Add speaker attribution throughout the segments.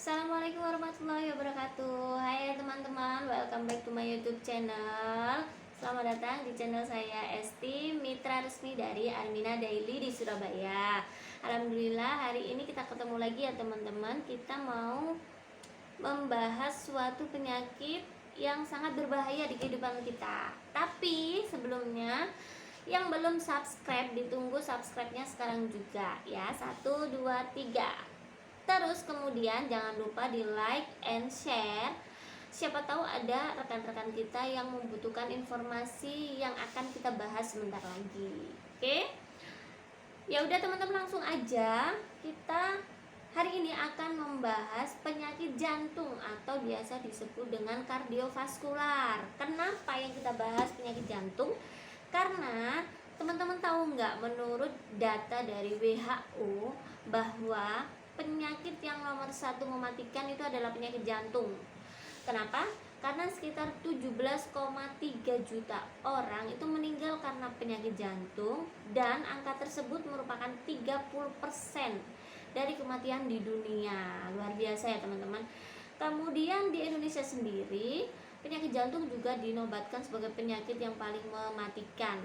Speaker 1: Assalamualaikum warahmatullahi wabarakatuh. Hai teman-teman, welcome back to my YouTube channel. Selamat datang di channel saya Esti, mitra resmi dari Armina Daily di Surabaya. Alhamdulillah hari ini kita ketemu lagi ya teman-teman. Kita mau membahas suatu penyakit yang sangat berbahaya di kehidupan kita. Tapi sebelumnya yang belum subscribe, ditunggu subscribe-nya sekarang juga ya. 1, 2, 3. Terus kemudian jangan lupa di like and share. Siapa tahu ada rekan-rekan kita yang membutuhkan informasi yang akan kita bahas sebentar lagi. Oke? Ya udah teman-teman, langsung aja. Kita hari ini akan membahas penyakit jantung atau biasa disebut dengan kardiovaskular. Kenapa yang kita bahas penyakit jantung? Karena teman-teman tahu nggak, menurut data dari WHO bahwa penyakit yang nomor 1 mematikan itu adalah penyakit jantung. Kenapa? Karena sekitar 17,3 juta orang itu meninggal karena penyakit jantung, dan angka tersebut merupakan 30% dari kematian di dunia. Luar biasa ya teman-teman. Kemudian di Indonesia sendiri, penyakit jantung juga dinobatkan sebagai penyakit yang paling mematikan.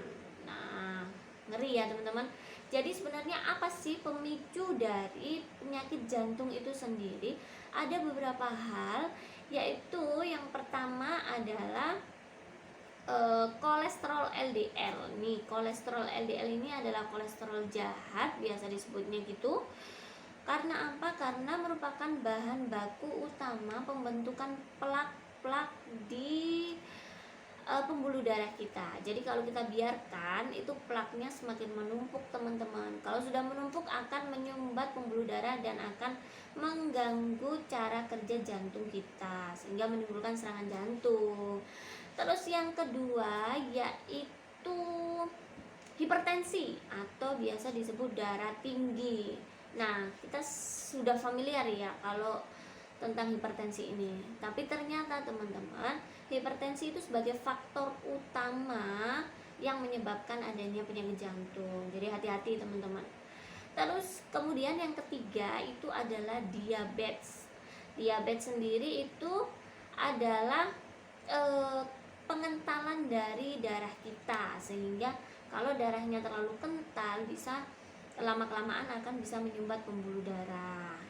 Speaker 1: Nah, ngeri ya teman-teman. Jadi sebenarnya apa sih pemicu dari penyakit jantung itu sendiri? Ada beberapa hal, yaitu yang pertama adalah kolesterol LDL. Nih, kolesterol LDL ini adalah kolesterol jahat, biasa disebutnya gitu. Karena apa? Karena merupakan bahan baku utama pembentukan plak-plak di pembuluh darah kita. Jadi kalau kita biarkan itu plaknya semakin menumpuk teman-teman. Kalau sudah menumpuk akan menyumbat pembuluh darah dan akan mengganggu cara kerja jantung kita sehingga menimbulkan serangan jantung. Terus yang kedua yaitu hipertensi atau biasa disebut darah tinggi. Nah, kita sudah familiar ya kalau tentang hipertensi ini. Tapi ternyata teman-teman, hipertensi itu sebagai faktor utama yang menyebabkan adanya penyakit jantung. Jadi hati-hati teman-teman. Terus kemudian yang ketiga itu adalah diabetes. Diabetes sendiri itu adalah pengentalan dari darah kita, sehingga kalau darahnya terlalu kental bisa lama-kelamaan akan bisa menyumbat pembuluh darah.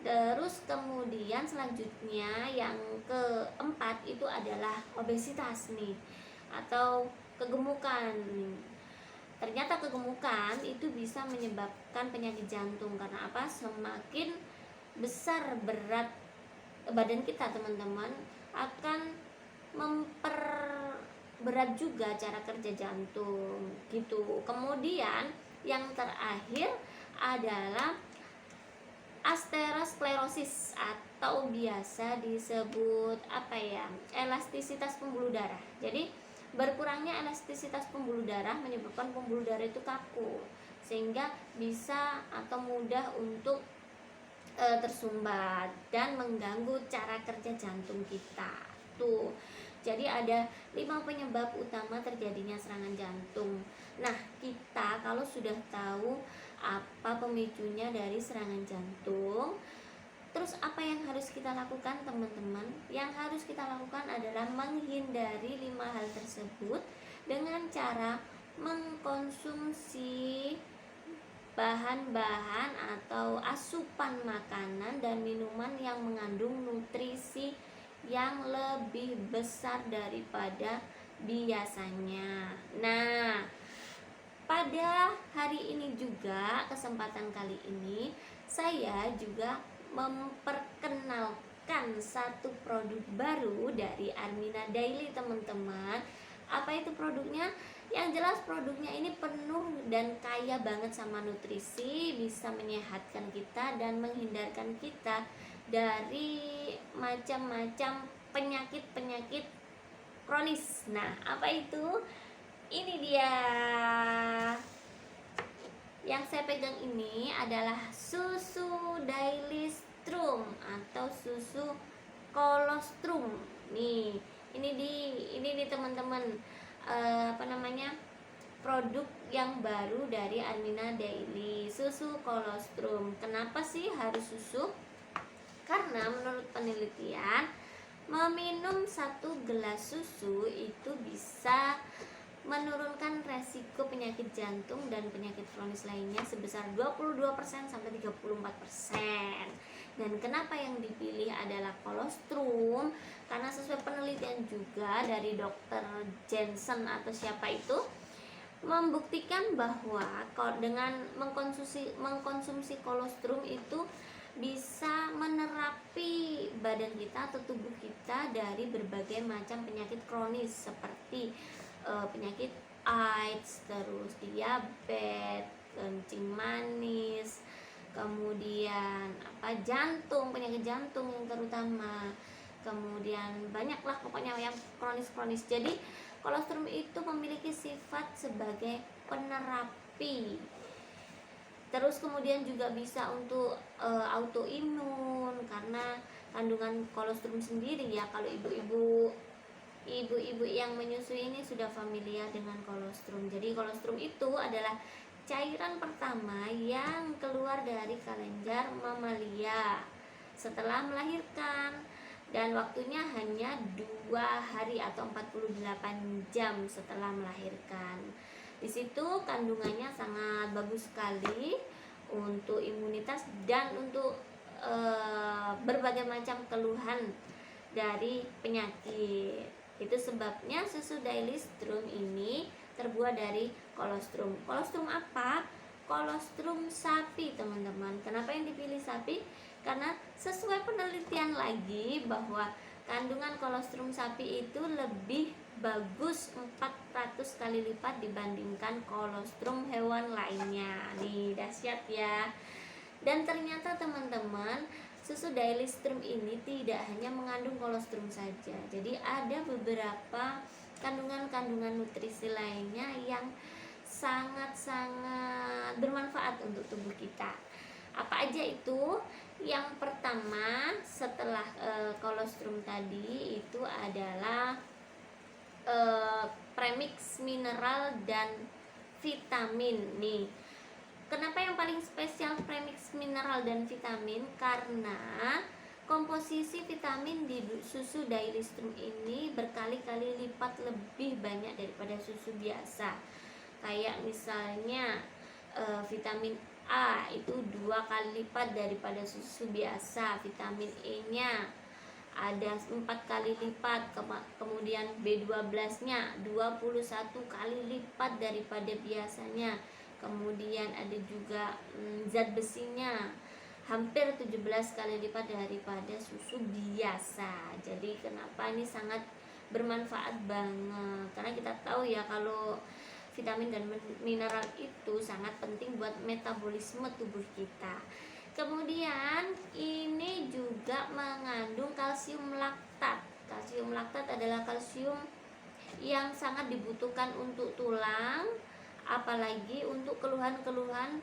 Speaker 1: Terus kemudian selanjutnya yang keempat itu adalah obesitas nih, atau kegemukan. Ternyata kegemukan itu bisa menyebabkan penyakit jantung. Karena apa? Semakin besar berat badan kita teman-teman, akan memperberat juga cara kerja jantung gitu. Kemudian yang terakhir adalah aterosklerosis atau biasa disebut elastisitas pembuluh darah. Jadi berkurangnya elastisitas pembuluh darah menyebabkan pembuluh darah itu kaku, sehingga bisa atau mudah untuk tersumbat dan mengganggu cara kerja jantung kita. Tuh. Jadi ada 5 penyebab utama terjadinya serangan jantung. Nah, kita kalau sudah tahu apa pemicunya dari serangan jantung, terus apa yang harus kita lakukan teman-teman? Yang harus kita lakukan adalah menghindari 5 hal tersebut dengan cara mengkonsumsi bahan-bahan atau asupan makanan dan minuman yang mengandung nutrisi yang lebih besar daripada biasanya. Nah, pada hari ini juga, kesempatan kali ini saya juga memperkenalkan satu produk baru dari Armina Daily teman-teman. Apa itu produknya? Yang jelas produknya ini penuh dan kaya banget sama nutrisi, bisa menyehatkan kita dan menghindarkan kita dari macam-macam penyakit-penyakit kronis. Nah, apa itu? Ini dia. Yang saya pegang ini adalah susu Daily Strum atau susu kolostrum. Nih, ini di teman-teman produk yang baru dari Armina Daily, susu kolostrum. Kenapa sih harus susu? Karena menurut penelitian, meminum 1 gelas susu itu bisa menurunkan resiko penyakit jantung dan penyakit kronis lainnya sebesar 22% sampai 34%. Dan kenapa yang dipilih adalah kolostrum? Karena sesuai penelitian juga dari dokter Jensen atau siapa itu, membuktikan bahwa dengan mengkonsumsi kolostrum itu bisa menerapi badan kita atau tubuh kita dari berbagai macam penyakit kronis seperti penyakit AIDS, terus diabetes, kencing manis, kemudian penyakit jantung yang terutama, kemudian banyaklah pokoknya yang kronis-kronis. Jadi kolostrum itu memiliki sifat sebagai penerapi. Terus kemudian juga bisa untuk autoimun karena kandungan kolostrum sendiri ya. Kalau ibu-ibu yang menyusui ini sudah familiar dengan kolostrum. Jadi kolostrum itu adalah cairan pertama yang keluar dari kelenjar mamalia setelah melahirkan, dan waktunya hanya 2 hari atau 48 jam setelah melahirkan. Di situ kandungannya sangat bagus sekali untuk imunitas dan untuk berbagai macam keluhan dari penyakit. Itu sebabnya susu Dailystrum ini terbuat dari kolostrum. Kolostrum apa? Kolostrum sapi, teman-teman. Kenapa yang dipilih sapi? Karena sesuai penelitian lagi bahwa kandungan kolostrum sapi itu lebih bagus 400 kali lipat dibandingkan kolostrum hewan lainnya. Nih, dahsyat ya. Dan ternyata teman-teman, susu Dailystrum ini tidak hanya mengandung kolostrum saja. Jadi ada beberapa kandungan-kandungan nutrisi lainnya yang sangat-sangat bermanfaat untuk tubuh kita. Apa aja itu? Yang pertama setelah kolostrum tadi itu adalah premix mineral dan vitamin nih. Kenapa yang paling spesial premix mineral dan vitamin? Karena komposisi vitamin di susu Dailystrum ini berkali-kali lipat lebih banyak daripada susu biasa. Kayak misalnya vitamin A itu 2 kali lipat daripada susu biasa. Vitamin E-nya ada 4 kali lipat, kemudian B12-nya 21 kali lipat daripada biasanya. Kemudian ada juga zat besinya hampir 17 kali lipat daripada susu biasa. Jadi kenapa ini sangat bermanfaat banget? Karena kita tahu ya kalau vitamin dan mineral itu sangat penting buat metabolisme tubuh kita. Kemudian ini juga mengandung kalsium laktat. Kalsium laktat adalah kalsium yang sangat dibutuhkan untuk tulang, apalagi untuk keluhan-keluhan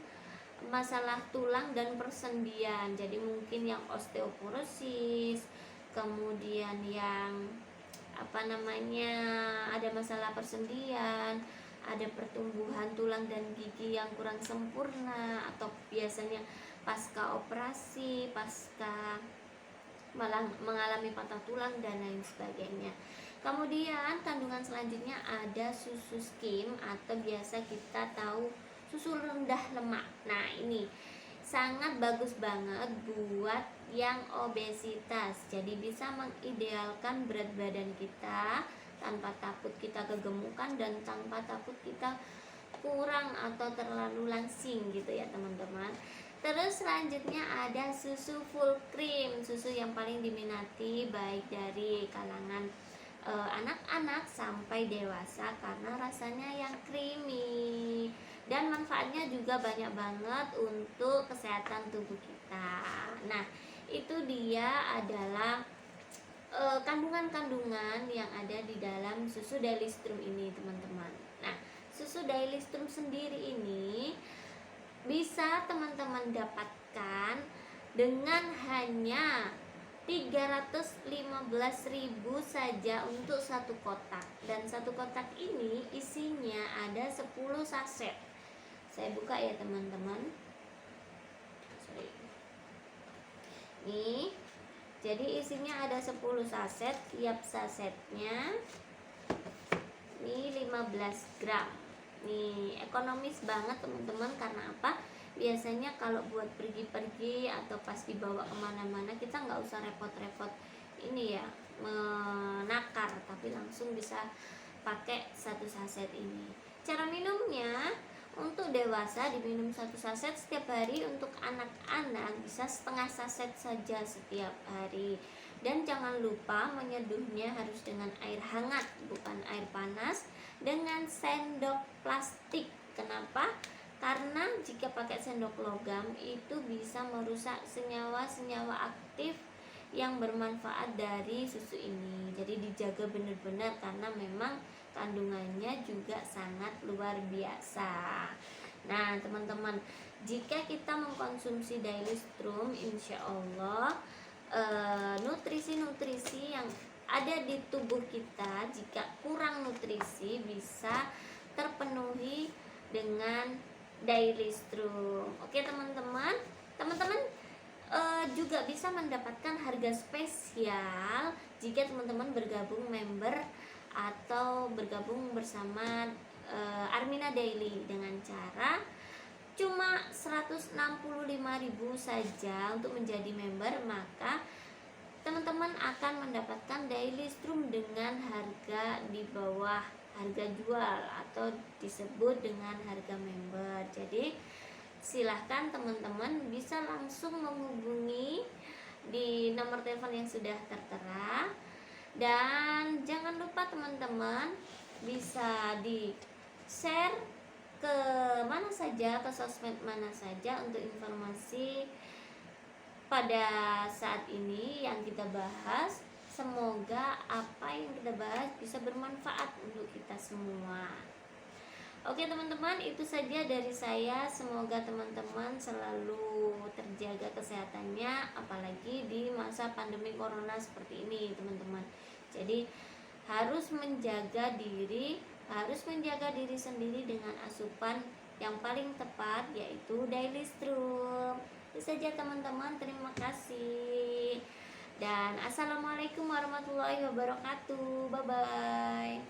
Speaker 1: masalah tulang dan persendian. Jadi mungkin yang osteoporosis, kemudian yang ada masalah persendian, ada pertumbuhan tulang dan gigi yang kurang sempurna, atau biasanya pasca operasi, pasca malah mengalami patah tulang dan lain sebagainya. Kemudian kandungan selanjutnya ada susu skim atau biasa kita tahu susu rendah lemak. Nah, ini sangat bagus banget buat yang obesitas. Jadi bisa mengidealkan berat badan kita tanpa takut kita kegemukan dan tanpa takut kita kurang atau terlalu langsing gitu ya, teman-teman. Terus selanjutnya ada susu full cream, susu yang paling diminati baik dari kalangan anak-anak sampai dewasa karena rasanya yang creamy dan manfaatnya juga banyak banget untuk kesehatan tubuh kita. Nah, itu dia adalah kandungan-kandungan yang ada di dalam susu Dailystrum ini, teman-teman. Nah, susu Dailystrum sendiri ini bisa teman-teman dapatkan dengan hanya 315.000 saja untuk satu kotak. Dan satu kotak ini isinya ada 10 saset. Saya buka ya, teman-teman. Nih, Jadi isinya ada 10 saset, tiap sasetnya ini 15 gram. Nih ekonomis banget teman-teman, karena apa? Biasanya kalau buat pergi-pergi atau pas dibawa kemana-mana kita nggak usah repot-repot ini ya, menakar, tapi langsung bisa pakai satu saset ini. Cara minumnya, untuk dewasa diminum satu saset setiap hari, untuk anak-anak bisa setengah saset saja setiap hari. Dan jangan lupa menyeduhnya harus dengan air hangat, bukan air panas, dengan sendok plastik. Kenapa? Karena jika pakai sendok logam itu bisa merusak senyawa-senyawa aktif yang bermanfaat dari susu ini. Jadi dijaga benar-benar, karena memang kandungannya juga sangat luar biasa. Nah teman-teman, jika kita mengkonsumsi Daily Strum, insya Allah nutrisi-nutrisi yang ada di tubuh kita, jika kurang nutrisi, bisa terpenuhi dengan Daily Strum. Oke teman-teman, juga bisa mendapatkan harga spesial jika teman-teman bergabung member atau bergabung bersama Armina Daily dengan cara cuma 165.000 saja untuk menjadi member, maka teman-teman akan mendapatkan Daily Strum dengan harga di bawah harga jual atau disebut dengan harga member. Jadi silahkan teman-teman bisa langsung menghubungi di nomor telepon yang sudah tertera, dan jangan lupa teman-teman bisa di share ke mana saja, ke sosmed mana saja untuk informasi pada saat ini yang kita bahas. Semoga apa yang kita bahas bisa bermanfaat untuk kita semua. Oke teman-teman, itu saja dari saya. Semoga teman-teman selalu terjaga kesehatannya, apalagi di masa pandemi corona seperti ini teman-teman. Jadi harus menjaga diri sendiri dengan asupan yang paling tepat, yaitu Daily Strum. Itu saja teman-teman, terima kasih dan assalamualaikum warahmatullahi wabarakatuh. Bye bye.